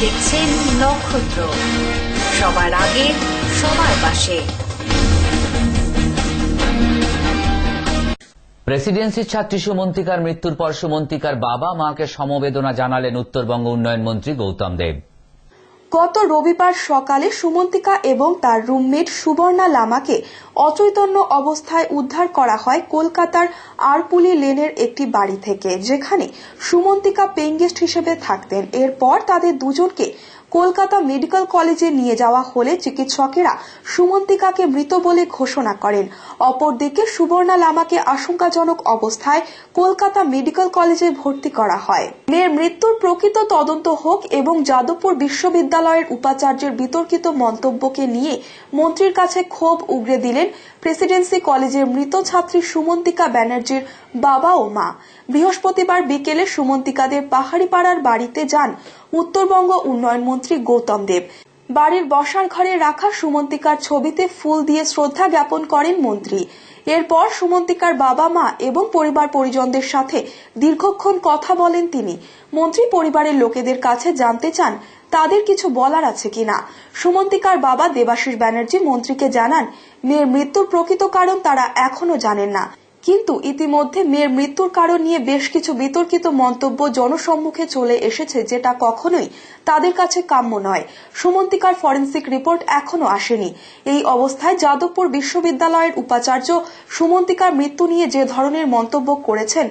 দেখছেন নক্ষত্র, সবার আগে সবার পাশে। প্রেসিডেন্সির ছাত্রী সুমন্তিকার মৃত্যুর পর সুমন্তিকার বাবা মাকে সমবেদনা জানালেন উত্তরবঙ্গ উন্নয়ন মন্ত্রী গৌতম দেব। গত রবিবার সকালে সুমন্তিকা এবং তার রুমমেট সুবর্ণা লামাকে অচৈতন্য অবস্থায় উদ্ধার করা হয় কলকাতার আরপুলি লেনের একটি বাড়ি থেকে, যেখানে সুমন্তিকা পেইং গেস্ট হিসেবে থাকতেন। এরপর তাদের দুজনকে কলকাতা মেডিকেল কলেজে নিয়ে যাওয়া হলে চিকিৎসকেরা সুমন্তিকাকে মৃত বলে ঘোষণা করেন। অপরদিকে সুবর্ণা লামাকে আশঙ্কাজনক অবস্থায় কলকাতা মেডিকেল কলেজে ভর্তি করা হয়। মেয়ের মৃত্যুর প্রকৃত তদন্ত হোক এবং যাদবপুর বিশ্ববিদ্যালয়ের উপাচার্যের বিতর্কিত মন্তব্যকে নিয়ে মন্ত্রীর কাছে ক্ষোভ উগরে দিলেন প্রেসিডেন্সি কলেজের মৃত ছাত্রী সুমন্তিকা ব্যানার্জির বাবা ও মা। বৃহস্পতিবার বিকেলে সুমন্তিকাদের পাহাড়িপাড়ার বাড়িতে যান উত্তরবঙ্গ উন্নয়ন মন্ত্রী গৌতম দেব। বাড়ির বসার ঘরে রাখা সুমন্তিকার ছবিতে ফুল দিয়ে শ্রদ্ধা জ্ঞাপন করেন মন্ত্রী। এরপর সুমন্তিকার বাবা মা এবং পরিবার পরিজনদের সাথে দীর্ঘক্ষণ কথা বলেন তিনি। মন্ত্রী পরিবারের লোকেদের কাছে জানতে চান তাদের কিছু বলার আছে কিনা। সুমন্তিকার বাবা দেবাশিস ব্যানার্জি মন্ত্রীকে জানান, মেয়ের মৃত্যুর প্রকৃত কারণ তারা এখনো জানেন না, কিন্তু ইতিমধ্যে মেয়ের মৃত্যুর কারণ নিয়ে বেশ কিছু বিতর্কিত মন্তব্য জনসম্মুখে চলে এসেছে, যেটা কখনোই তাদের কাছে কাম্য নয়। সুমন্তিকার ফরেনসিক রিপোর্ট এখনো আসেনি। এই অবস্থায় যাদবপুর বিশ্ববিদ্যালয়ের উপাচার্য সুমন্তিকার মৃত্যু নিয়ে যে ধরনের মন্তব্য করেছেন,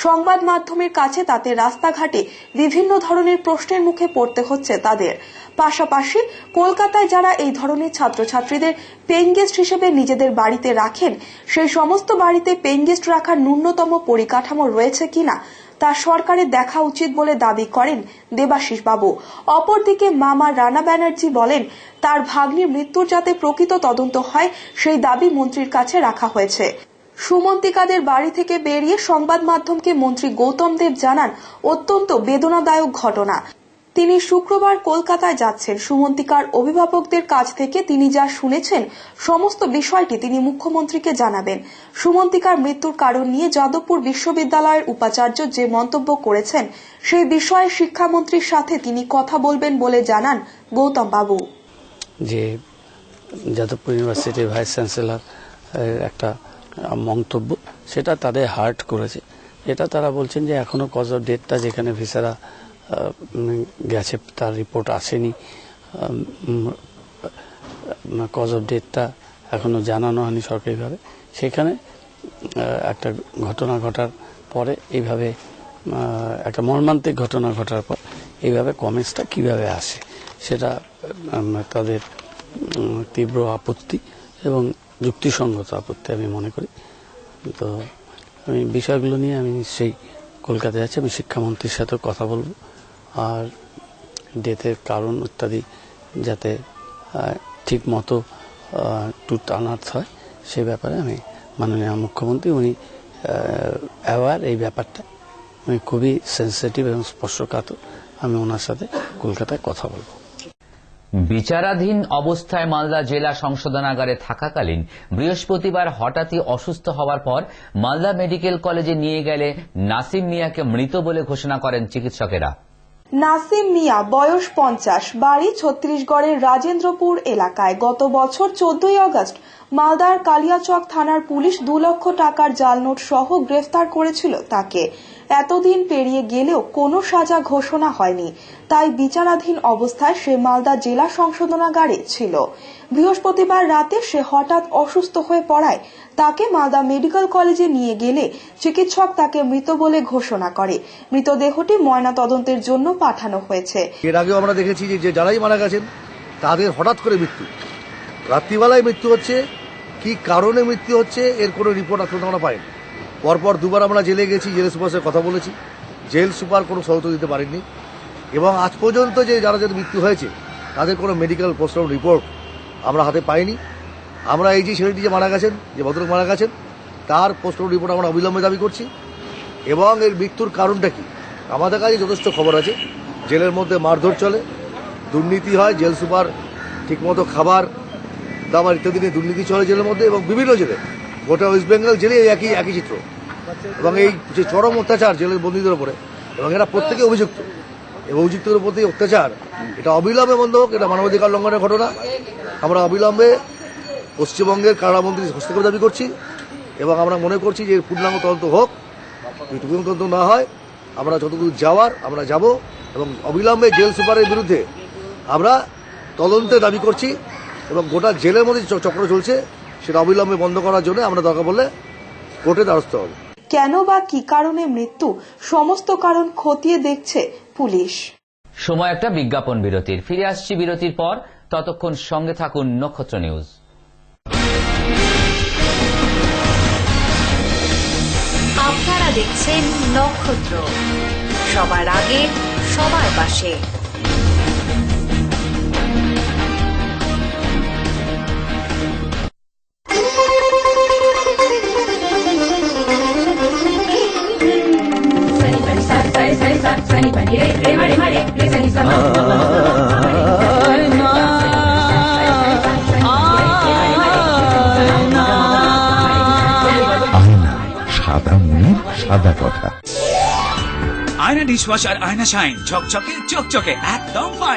সংবাদ মাধ্যমের কাছে তাতে রাস্তাঘাটে বিভিন্ন ধরনের প্রশ্নের মুখে পড়তে হচ্ছে তাদের। পাশাপাশি কলকাতায় যারা এই ধরনের ছাত্রছাত্রীদের পেইং গেস্ট হিসেবে নিজেদের বাড়িতে রাখেন, সেই সমস্ত বাড়িতে পেইং গেস্ট রাখার ন্যূনতম পরিকাঠামো রয়েছে কিনা তা সরকারের দেখা উচিত বলে দাবি করেন দেবাশিস বাবু। অপরদিকে মামা রানা ব্যানার্জি বলেন, তার ভাগ্নির মৃত্যুর যাতে প্রকৃত তদন্ত হয় সেই দাবি মন্ত্রীর কাছে রাখা হয়েছে। সুমন্তিকাদের বাড়ি থেকে বেরিয়ে সংবাদ মাধ্যমকে মন্ত্রী গৌতম দেব জানান, অত্যন্ত বেদনাদায়ক ঘটনা। তিনি শুক্রবার কলকাতায় যাচ্ছেন। সুমন্তিকার অভিভাবকদের কাছ থেকে তিনি যা শুনেছেন সমস্ত বিষয়টি তিনি মুখ্যমন্ত্রীকে জানাবেন। সুমন্তিকার মৃত্যুর কারণ নিয়ে যাদবপুর বিশ্ববিদ্যালয়ের উপাচার্য যে মন্তব্য করেছেন সেই বিষয়ে শিক্ষামন্ত্রীর সাথে তিনি কথা বলবেন বলে জানান গৌতম বাবু। যে যাদবপুর ইউনিভার্সিটির ভাইস চ্যান্সেলর একটা মন্তব্য, সেটা তাদের হার্ট করেছে। এটা তারা বলছেন যে এখনো কজ অফ ডেটটা যেখানে ভিসারা গেছে তার রিপোর্ট আসেনি, কজ অফ ডেটটা এখনো জানানো হয়নি সরকারিভাবে। সেখানে একটা ঘটনা ঘটার পরে এইভাবে একটা মর্মান্তিক ঘটনা ঘটার পর এইভাবে কমেন্টসটা কিভাবে আসে, সেটা তাদের তীব্র আপত্তি এবং যুক্তিসঙ্গত আপত্তি আমি মনে করি। তো আমি বিষয়গুলো নিয়ে আমি নিশ্চয়ই কলকাতায় আছি, আমি শিক্ষামন্ত্রীর সাথে কথা বলবো। আর ডেথের কারণ ইত্যাদি যাতে ঠিক মতো টুথ আনার্থ হয় সে ব্যাপারে আমি মাননীয় মুখ্যমন্ত্রী উনি অ্যাওয়ার এই ব্যাপারটা, আমি খুবই সেন্সিটিভ এবং স্পর্শকাতর, আমি ওনার সাথে কলকাতায় কথা বলবো। বিচারাধীন অবস্থায় মালদা জেলা সংশোধনাগারে থাকাকালীন বৃহস্পতিবার হঠাৎই অসুস্থ হওয়ার পর মালদা মেডিকেল কলেজে নিয়ে গেলে নাসিম মিয়াকে মৃত বলে ঘোষণা করেন চিকিৎসকেরা। নাসিম মিয়া, বয়স 50, বাড়ি ছত্তিশগড়ের রাজেন্দ্রপুর এলাকায়। গত বছর 14 আগস্ট মালদার কালিয়াচক থানার পুলিশ 2 লক্ষ টাকার জাল নোট সহ গ্রেফতার করেছিল তাকে। এতদিন পেরিয়ে গেলেও কোনো সাজা ঘোষণা হয়নি, তাই বিচারাধীন অবস্থায় সে মালদা জেলা সংশোধনাগারে ছিল। বৃহস্পতিবার রাতে সে হঠাৎ অসুস্থ হয়ে পড়ায় তাকে মালদা মেডিকেল কলেজে নিয়ে গেলে চিকিৎসক তাকে মৃত বলে ঘোষণা করে। মৃতদেহটি ময়না তদন্তের জন্য পাঠানো হয়েছে। এর আগেও আমরা দেখেছি যে যারাই মারা গেছেন তাদের হঠাৎ করে মৃত্যু, রাত্রিবেলায় মৃত্যু হচ্ছে, কি কারণে মৃত্যু হচ্ছে এর কোনো রিপোর্ট আসলে আমরা পাইনি। পরপর দুবার আমরা জেলে গেছি, জেল সুপার সাথে কথা বলেছি, জেল সুপার কোনো সহায়তা দিতে পারেননি। এবং আজ পর্যন্ত যে যাদের মৃত্যু হয়েছে তাদের কোনো মেডিকেল পোস্টমর্টম রিপোর্ট আমরা হাতে পাইনি। আমরা এই যে ছেলেটি যে মারা গেছেন, যে ভদ্রলোক মারা গেছেন, তার পোস্টমর্টম রিপোর্ট আমরা অবিলম্বে দাবি করছি। এবং এর মৃত্যুর কারণটা কি, আমাদের কাছে যথেষ্ট খবর আছে। জেলের মধ্যে মারধর চলে, দুর্নীতি হয়, জেল সুপার ঠিকমতো খাবার দাবার ইত্যাদি নিয়ে দুর্নীতি চলে জেলের মধ্যে, এবং বিভিন্ন জেলে, গোটা ওয়েস্ট বেঙ্গল জেলে একই চিত্র। এবং এই যে চরম অত্যাচার জেলের বন্দীদের উপরে, এবং এরা প্রত্যেকে অভিযুক্ত। এবং অভিযুক্তের প্রতি অত্যাচার এটা অবিলম্বে বন্ধ হোক। এটা মানবাধিকার লঙ্ঘনের ঘটনা। আমরা অবিলম্বে পশ্চিমবঙ্গের কারামন্ত্রী হস্তক্ষেপ দাবি করছি এবং আমরা মনে করছি যে এর পূর্ণাঙ্গ তদন্ত হোক। যদি পূর্ণাঙ্গ তদন্ত না হয় আমরা যতদূর যাওয়ার আমরা যাব এবং অবিলম্বে জেল সুপারের বিরুদ্ধে আমরা তদন্তের দাবি করছি এবং গোটা জেলের মধ্যে চক্র চলছে সেটা অবিলম্বে বন্ধ করার জন্য আমরা দরকার পড়লে কোর্টে দ্বারস্থ হব। কেন বা কি কারণে মৃত্যু, সমস্ত কারণ খতিয়ে দেখছে পুলিশ। সময় একটা বিজ্ঞাপন বিরতির। ফিরে আসছি বিরতির পর, ততক্ষণ সঙ্গে থাকুন নক্ষত্র নিউজ। আপনারা দেখছেন নক্ষত্র, সবার আগে সবার পাশে। সাদা মনের সাদা কথা। আয়না ডিশওয়াশার আয়না শাইন ঝকঝকে চকচকে একদম ফাইন।